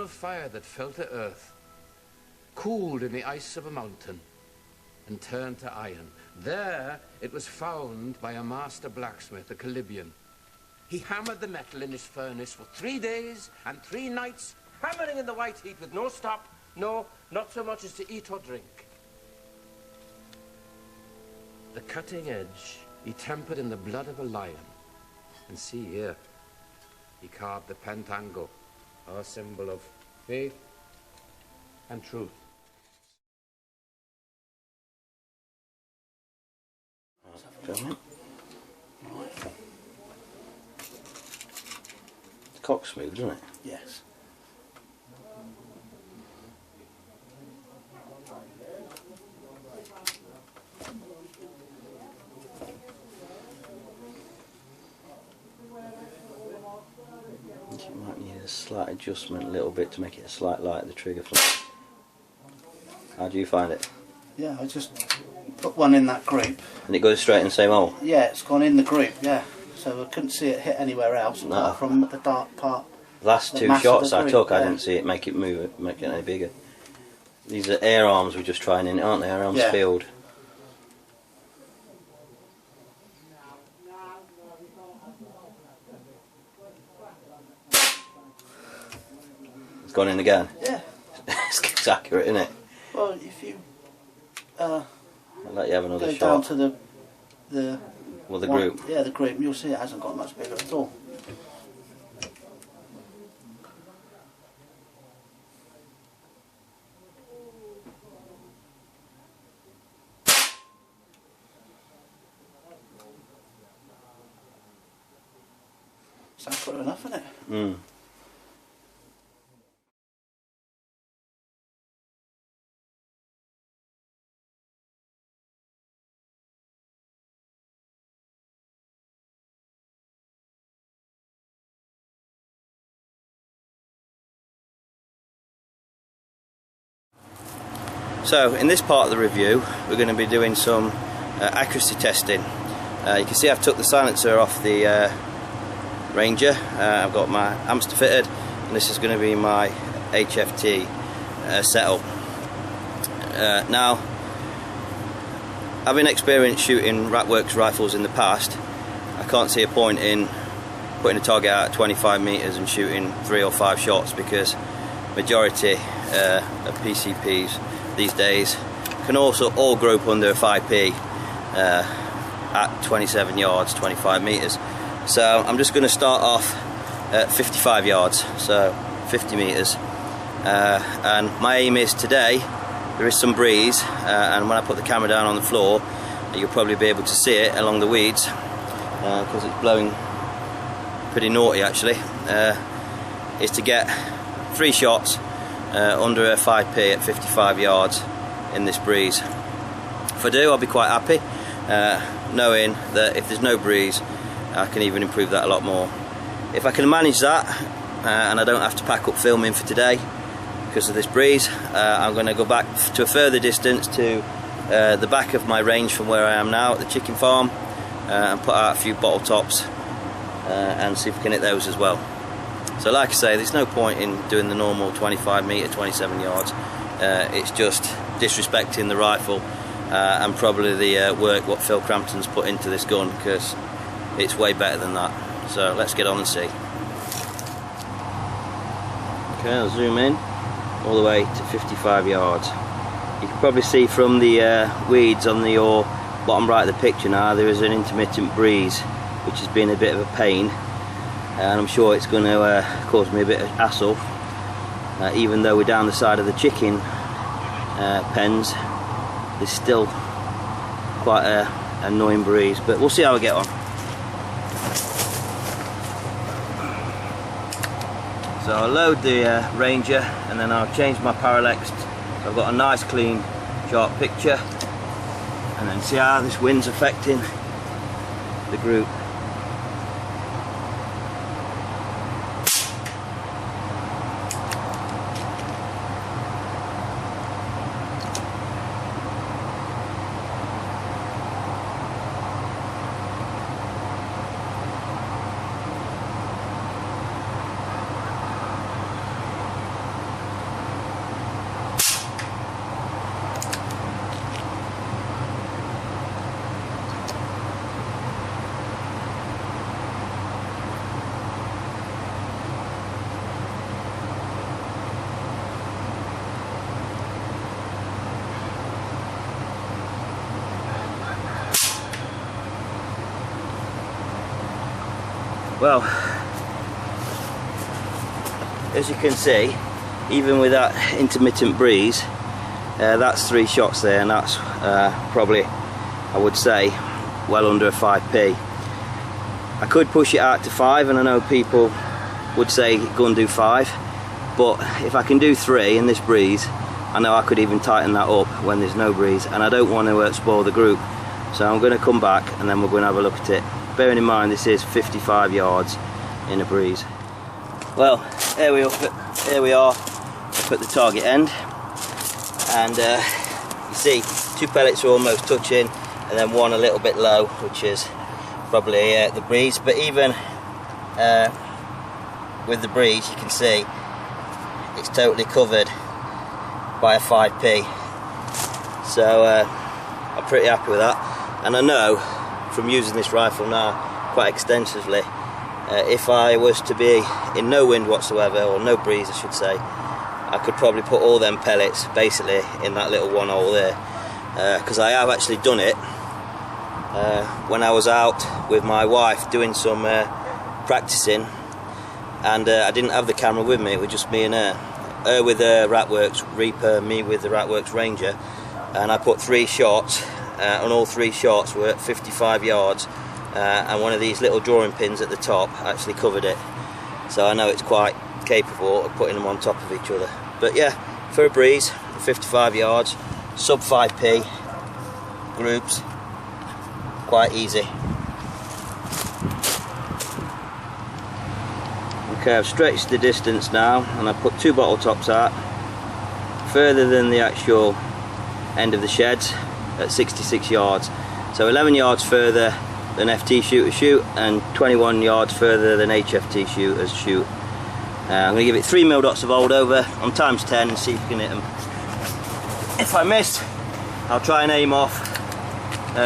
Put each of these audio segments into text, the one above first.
of fire that fell to earth, cooled in the ice of a mountain, and turned to iron. There it was found by a master blacksmith, a Calibian. He hammered the metal in his furnace for 3 days and 3 nights, hammering in the white heat with no stop, no, not so much as to eat or drink. The cutting edge he tempered in the blood of a lion. And see here, he carved the pentangle, our symbol of faith and truth. It's cock smooth, isn't it? Yes. You might need a slight adjustment a little bit to make it a slight lighter, the trigger. How do you find it? Yeah, I just put one in that group. And it goes straight in the same hole? Yeah, it's gone in the group, yeah. So I couldn't see it hit anywhere else apart from the dark part. Last 2 shots I took, I didn't see it make it move, make it any bigger. These are air arms we're just trying in, aren't they? Air arms field. It's gone in again? Yeah. It's accurate, isn't it? Well, if you I'll let you have another go shot. down to the group. Yeah, the group, you'll see it hasn't got much bigger at all. Sounds good enough, isn't it? Mm. So in this part of the review we're going to be doing some accuracy testing. You can see I've took the silencer off the Ranger. I've got my hamster fitted, and this is going to be my HFT setup. Now, having experience shooting Ratworks rifles in the past, I can't see a point in putting a target out at 25 metres and shooting 3 or 5 shots, because majority of PCPs these days can also all group under a 5p at 27 yards, 25 metres. So I'm just going to start off at 55 yards, so 50 metres, and my aim is today, there is some breeze, and when I put the camera down on the floor you'll probably be able to see it along the weeds, because it's blowing pretty naughty actually, is to get 3 shots under a 5p at 55 yards in this breeze. If I do, I'll be quite happy, knowing that if there's no breeze I can even improve that a lot more. If I can manage that and I don't have to pack up filming for today because of this breeze, I'm going to go back to a further distance to the back of my range from where I am now at the chicken farm, and put out a few bottle tops and see if we can hit those as well. So like I say, there's no point in doing the normal 25 metre, 27 yards. It's just disrespecting the rifle and probably the work what Phil Crampton's put into this gun, because it's way better than that. So let's get on and see. Okay, I'll zoom in all the way to 55 yards. You can probably see from the weeds on the bottom right of the picture now, there is an intermittent breeze which has been a bit of a pain, and I'm sure it's going to cause me a bit of hassle, even though we're down the side of the chicken pens. There's still quite an annoying breeze, but we'll see how I get on. So I'll load the Ranger, and then I'll change my parallax so I've got a nice clean sharp picture, and then see how this wind's affecting the group. Well, as you can see, even with that intermittent breeze, that's 3 shots there, and that's probably, I would say, well under a 5p. I could push it out to 5, and I know people would say go and do 5, but if I can do 3 in this breeze, I know I could even tighten that up when there's no breeze, and I don't want to spoil the group. So I'm going to come back and then we're going to have a look at it. Bearing in mind this is 55 yards in a breeze. Well, here we are up at the target end, and you see 2 pellets are almost touching, and then 1 a little bit low, which is probably the breeze. But even with the breeze, you can see it's totally covered by a 5p. So I'm pretty happy with that, and I know from using this rifle now quite extensively, if I was to be in no wind whatsoever, or no breeze I should say, I could probably put all them pellets basically in that little 1 hole there, because I have actually done it when I was out with my wife doing some practicing, and I didn't have the camera with me, it was just me and her with the Ratworks Reaper, me with the Ratworks Ranger, and I put 3 shots, and all 3 shots were at 55 yards, and one of these little drawing pins at the top actually covered it. So I know it's quite capable of putting them on top of each other. But yeah, for a breeze, 55 yards, sub 5p groups, quite easy. Okay, I've stretched the distance now, and I put 2 bottle tops out further than the actual end of the sheds at 66 yards. So 11 yards further than FT shooters shoot, and 21 yards further than HFT shooters shoot. I'm going to give it 3 mil dots of old over on times 10 and see if you can hit them. If I miss, I'll try and aim off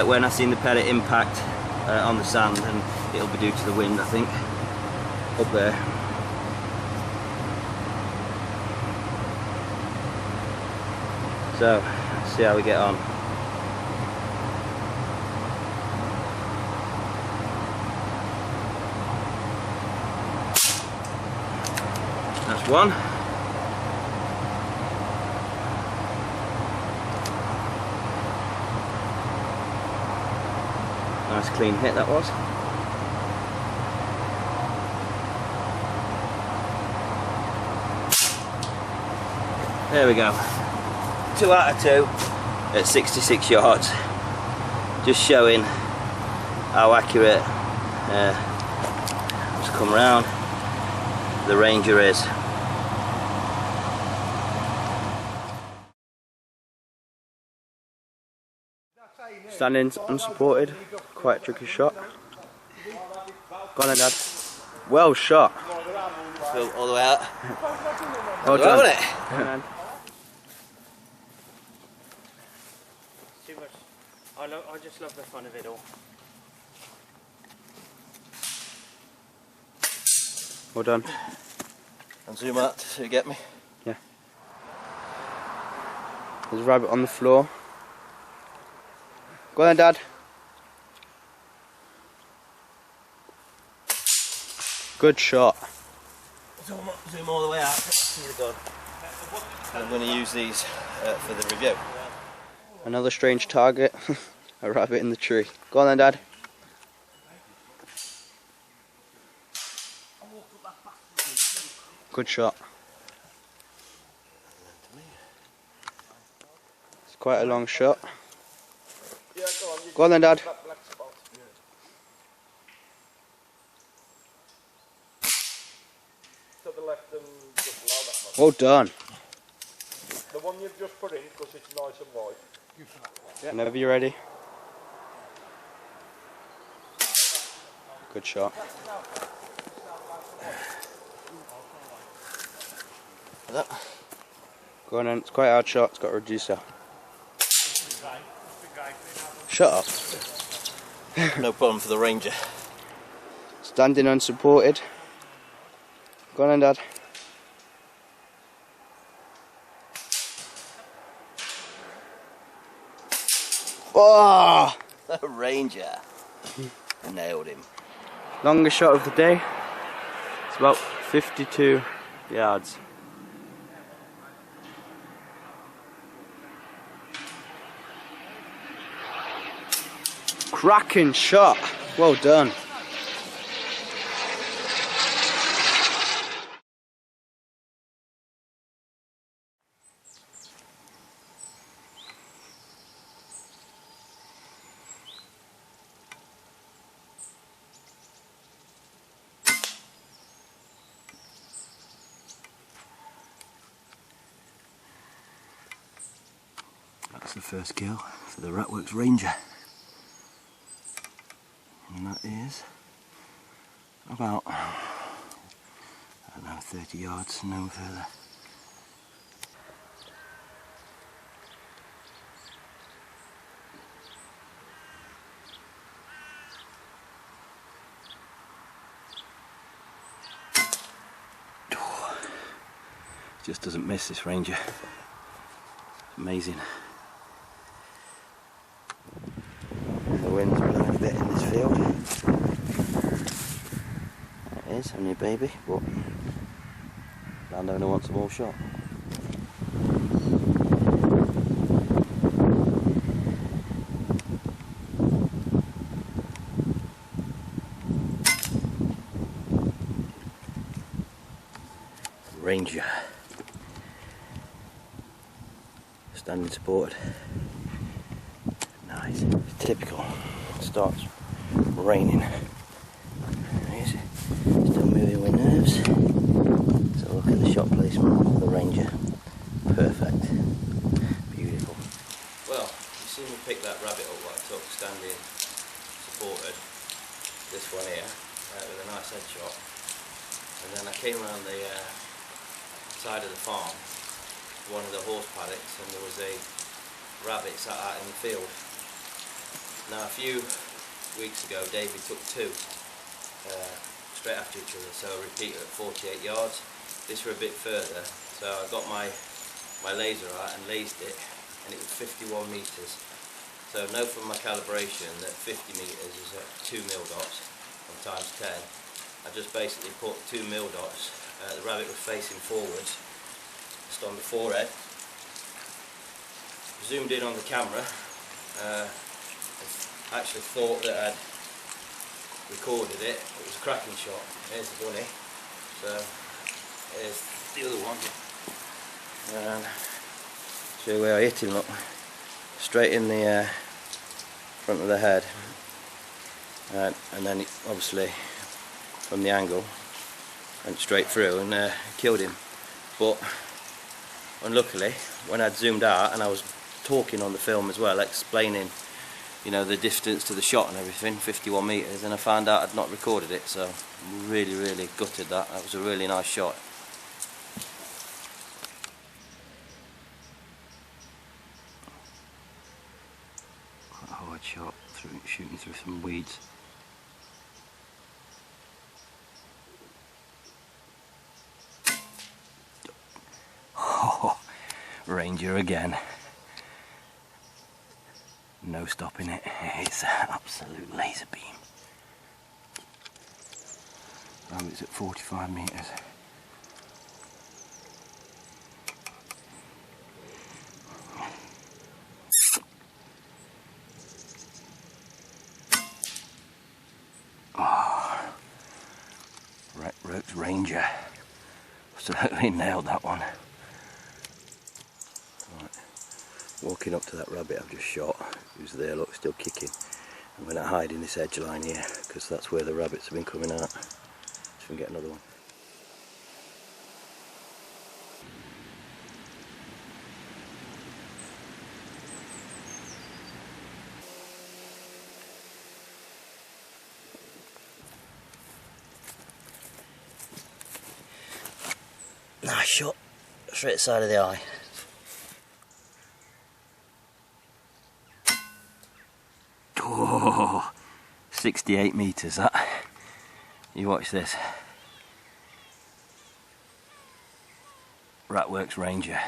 when I seen the pellet impact on the sand, and it'll be due to the wind, I think, up there. So, let's see how we get on. That's 1. Nice clean hit that was. There we go. 2 out of 2 at 66 yards. Just showing how accurate, let's come round, the Ranger is. Standing unsupported, quite a tricky shot. Go on then, Dad. Well shot. All the way out. Well done. It? Yeah. Too much. I just love the fun of it all. Well done. And zoom out so you get me. Yeah. There's a rabbit on the floor. Go on then, Dad. Good shot. Zoom all the way out. See the gun. And I'm going to use these for the review. Another strange target. A rabbit in the tree. Go on then, Dad. Good shot. It's quite a long shot. Go on then, Dad. To the left and just allow that one. Well done. The one you've just put in, because it's nice and wide. Yeah. Whenever you're ready. Good shot. Go on then, it's quite a hard shot, it's got a reducer. Shut up. No problem for the Ranger. Standing unsupported. Go on then, Dad. Oh! The Ranger. Nailed him. Longest shot of the day. It's about 52 yards. Cracking shot. Well done. That's the first kill for the Ratworks Ranger. And that is about, I don't know, 30 yards, no further. Just doesn't miss, this Ranger. Amazing. The wind's blowing a bit in this field. It is, only a baby, but landowner wants a more shot. Ranger. Standing supported. Nice. Typical. It starts raining. Still moving with nerves. So look at the shot placement of the Ranger. Perfect. Beautiful. Well, you see me pick that rabbit up like I took, standing supported. This one here, with a nice headshot. And then I came around the side of the farm, one of the horse paddocks, and there was a rabbit sat out in the field. Now a few weeks ago Davy took two straight after each other, so I repeated at 48 yards. This were a bit further, so I got my laser out and lased it, and it was 51 metres. So I know from my calibration that 50 metres is at 2 mil dots times 10. I just basically put 2 mil dots. The rabbit was facing forwards, just on the forehead. Zoomed in on the camera. I actually thought that I'd recorded it. It was a cracking shot. Here's the bunny. So here's the other one. And show you where I hit him. Look, straight in the front of the head. And then it, obviously from the angle, went straight through and killed him. But unluckily, when I'd zoomed out and I was talking on the film as well, explaining, you know, the distance to the shot and everything, 51 metres, and I found out I'd not recorded it, so really gutted that. That was a really nice shot. Quite a hard shot, shooting through some weeds. Oh, Ranger again. No stopping it. It's an absolute laser beam. It's at 45 metres. Oh, Ratworks Ranger. Absolutely nailed that one. Right. Walking up to that rabbit I've just shot, who's there, look, still kicking. I'm going to hide in this edge line here, because that's where the rabbits have been coming out. So we can get another one. Nice shot, straight side of the eye. Oh, 68 metres that. You watch this. Ratworks Ranger.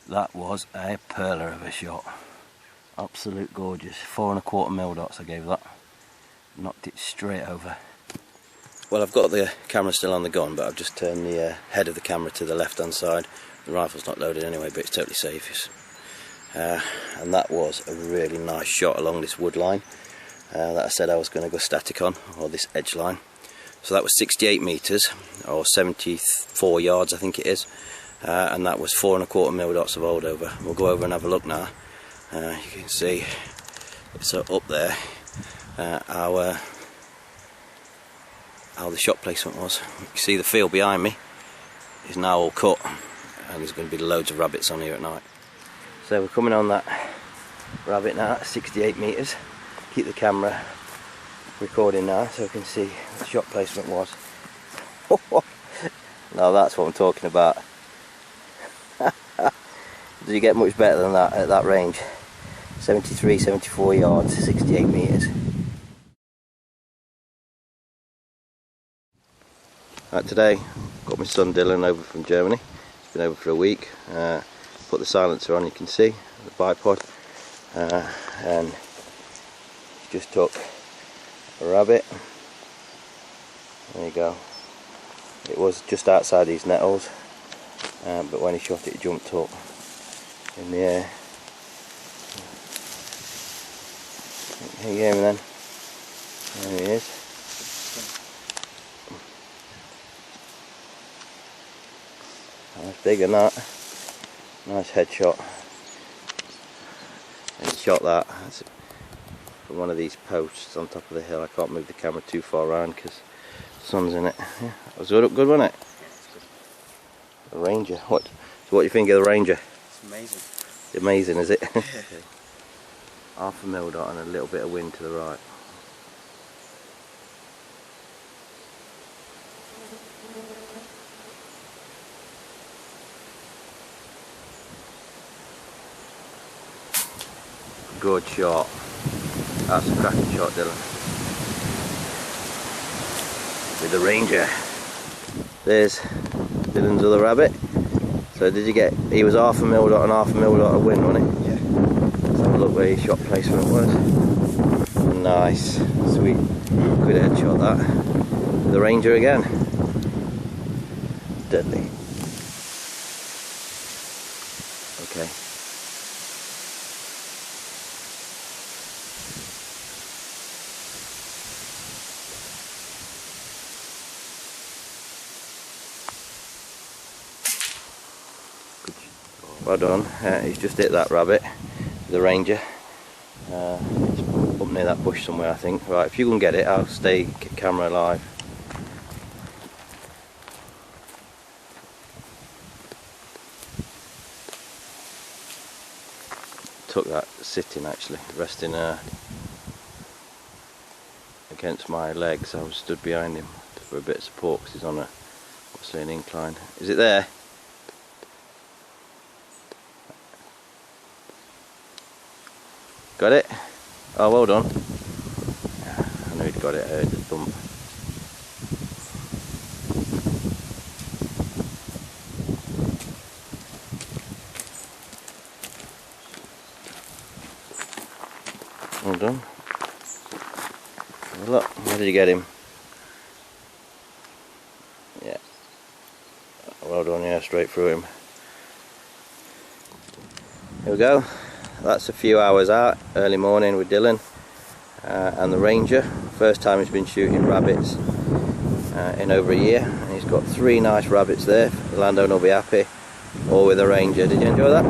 That was a perler of a shot. Absolute gorgeous. 4¼ mil dots I gave that. Knocked it straight over. Well, I've got the camera still on the gun, but I've just turned the head of the camera to the left hand side. The rifle's not loaded anyway, but it's totally safe. And that was a really nice shot along this wood line that I said I was going to go static on, or this edge line. So that was 68 metres, or 74 yards I think it is, and that was 4¼ mil dots of old over. We'll go over and have a look now. You can see it's up there how the shot placement was. You can see the field behind me is now all cut, and there's going to be loads of rabbits on here at night. So we're coming on that rabbit now at 68 metres. Keep the camera recording now so we can see what the shot placement was. Now that's what I'm talking about. Does you get much better than that at that range? 73, 74 yards, 68 metres. Right, today got my son Dylan over from Germany. He's been over for a week. Put the silencer on, you can see the bipod, and just took a rabbit. There you go. It was just outside these nettles, but when he shot it, it jumped up in the air. Here you go, then. There he is. That's bigger than that. Nice headshot. And shot that. That's from one of these posts on top of the hill. I can't move the camera too far around because the sun's in it. Yeah, that was good, wasn't it? The Ranger. What do you think of the Ranger? It's amazing. It's amazing, is it? 1/2 mil dot and a little bit of wind to the right. Good shot. That's a cracking shot, Dylan. With the Ranger. There's Dylan's other rabbit. So did you get, he was 1/2 mil dot and 1/2 mil dot of wind, wasn't it? Yeah. Let's have a look where his shot placement was. Nice. Sweet. Good headshot that. With the Ranger again. Deadly. Okay. Well done. He's just hit that rabbit, the Ranger. It's up near that bush somewhere, I think. Right, if you can get it, I'll stay camera alive. Took that sitting actually, resting against my legs. I was stood behind him for a bit of support because he's on obviously an incline. Is it there? Got it? Oh, well done. I know he'd got it, I heard the thump. Well done. Well, look, where did you get him? Yeah. Well done, yeah, straight through him. Here we go. That's a few hours out, early morning with Dylan and the Ranger. First time he's been shooting rabbits in over a year. And he's got 3 nice rabbits there. The landowner will be happy. All with the Ranger. Did you enjoy that?